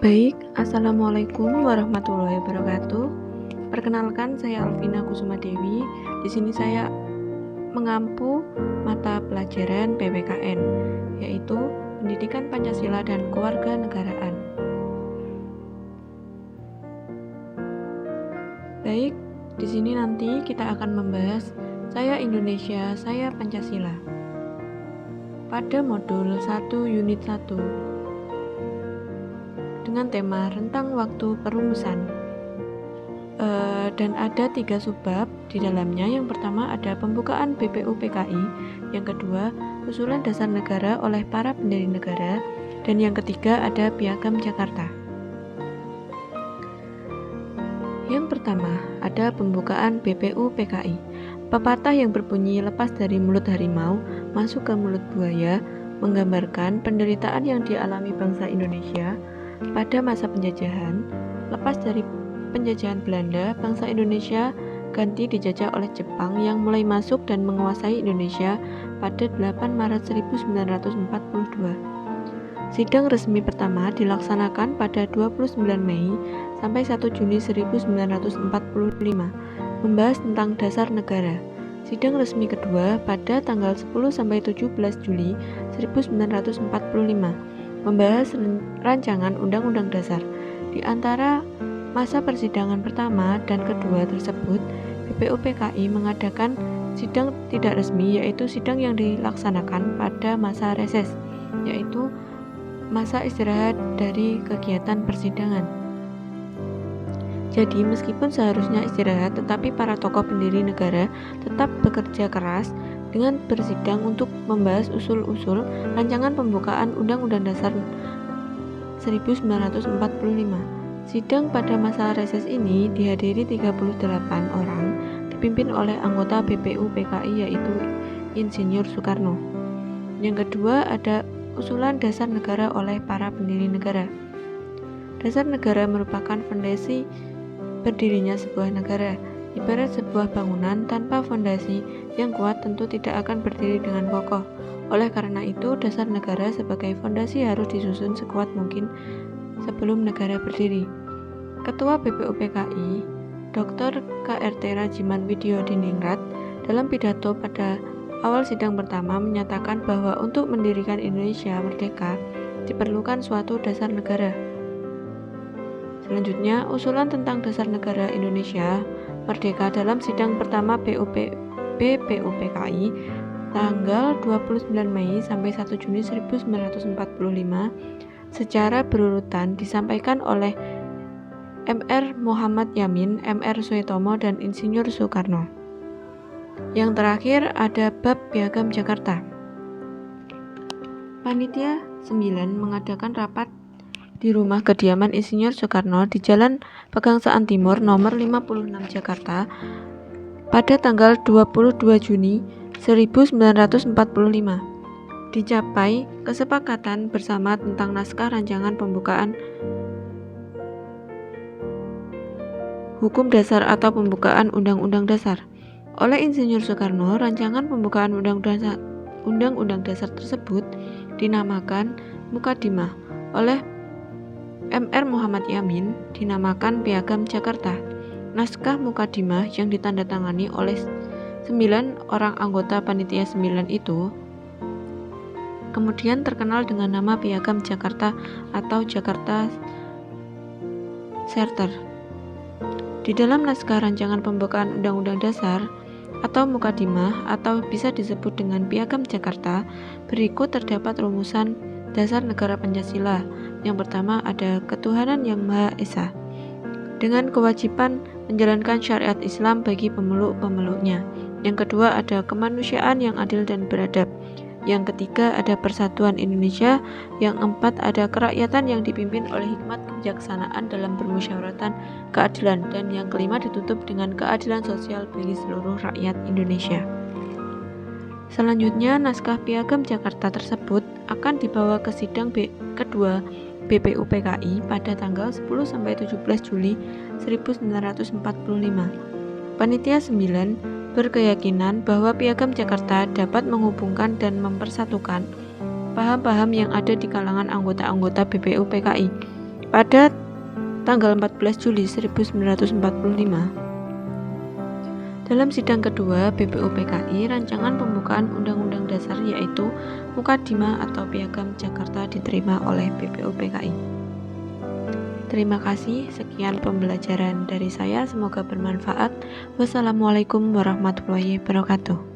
Baik, Assalamualaikum warahmatullahi wabarakatuh. Perkenalkan, saya Alvina Kusuma Dewi. Di sini saya mengampu mata pelajaran PPKN, yaitu Pendidikan Pancasila dan Kewarganegaraan. Baik, di sini nanti kita akan membahas Saya Indonesia, Saya Pancasila. Pada modul 1 unit 1 dengan tema rentang waktu perumusan, dan ada 3 subbab di dalamnya. Yang pertama ada pembukaan BPUPKI, yang kedua usulan dasar negara oleh para pendiri negara, dan yang ketiga ada Piagam Jakarta. Yang pertama ada pembukaan BPUPKI. Pepatah yang berbunyi lepas dari mulut harimau masuk ke mulut buaya menggambarkan penderitaan yang dialami bangsa Indonesia pada masa penjajahan. Lepas dari penjajahan Belanda, bangsa Indonesia ganti dijajah oleh Jepang yang mulai masuk dan menguasai Indonesia pada 8 Maret 1942. Sidang resmi pertama dilaksanakan pada 29 Mei sampai 1 Juni 1945, membahas tentang dasar negara. Sidang resmi kedua pada tanggal 10 sampai 17 Juli 1945, membahas rancangan Undang-Undang Dasar. Di antara masa persidangan pertama dan kedua tersebut, BPUPKI mengadakan sidang tidak resmi, yaitu sidang yang dilaksanakan pada masa reses, yaitu masa istirahat dari kegiatan persidangan. Jadi meskipun seharusnya istirahat, tetapi para tokoh pendiri negara tetap bekerja keras dengan bersidang untuk membahas usul-usul rancangan pembukaan Undang-Undang Dasar 1945. Sidang pada masa reses ini dihadiri 38 orang, dipimpin oleh anggota BPUPKI yaitu Insinyur Soekarno. Yang kedua ada usulan dasar negara oleh para pendiri negara. Dasar negara merupakan fondasi berdirinya sebuah negara. Ibarat sebuah bangunan tanpa fondasi yang kuat tentu tidak akan berdiri dengan kokoh. Oleh karena itu, dasar negara sebagai fondasi harus disusun sekuat mungkin sebelum negara berdiri. Ketua BPUPKI, Dr. KRT Rajiman Widyodiningrat, dalam pidato pada awal sidang pertama menyatakan bahwa untuk mendirikan Indonesia merdeka diperlukan suatu dasar negara. Selanjutnya, usulan tentang dasar negara Indonesia merdeka dalam sidang pertama BPUPKI tanggal 29 Mei sampai 1 Juni 1945 secara berurutan disampaikan oleh Mr. Muhammad Yamin, Mr. Suetomo, dan Insinyur Soekarno. Yang terakhir ada bab Piagam Jakarta. Panitia 9 mengadakan rapat di rumah kediaman Insinyur Soekarno di Jalan Pegangsaan Timur nomor 56 Jakarta pada tanggal 22 Juni 1945. Dicapai kesepakatan bersama tentang naskah rancangan pembukaan Hukum Dasar atau pembukaan Undang-Undang Dasar. Oleh Insinyur Soekarno, rancangan pembukaan Undang-Undang Dasar tersebut dinamakan Mukadimah. Oleh Mr. Muhammad Yamin dinamakan Piagam Jakarta. Naskah Mukadimah yang ditandatangani oleh 9 orang anggota panitia 9 itu kemudian terkenal dengan nama Piagam Jakarta atau Jakarta Charter. Di dalam naskah rancangan pembukaan Undang-Undang Dasar atau Mukadimah atau bisa disebut dengan Piagam Jakarta, berikut terdapat rumusan dasar negara Pancasila. Yang pertama ada ketuhanan yang Maha Esa dengan kewajiban menjalankan syariat Islam bagi pemeluk-pemeluknya. Yang kedua ada kemanusiaan yang adil dan beradab. Yang ketiga ada persatuan Indonesia. Yang keempat ada kerakyatan yang dipimpin oleh hikmat kebijaksanaan dalam permusyawaratan keadilan. Dan yang kelima ditutup dengan keadilan sosial bagi seluruh rakyat Indonesia. Selanjutnya naskah Piagam Jakarta tersebut akan dibawa ke sidang kedua BPUPKI pada tanggal 10 sampai 17 Juli 1945. Panitia 9 berkeyakinan bahwa Piagam Jakarta dapat menghubungkan dan mempersatukan paham-paham yang ada di kalangan anggota-anggota BPUPKI pada tanggal 14 Juli 1945. Dalam sidang kedua BPU PKI, rancangan pembukaan Undang-Undang Dasar yaitu Mukadimah atau Piagam Jakarta diterima oleh BPU PKI. Terima kasih, sekian pembelajaran dari saya, semoga bermanfaat. Wassalamualaikum warahmatullahi wabarakatuh.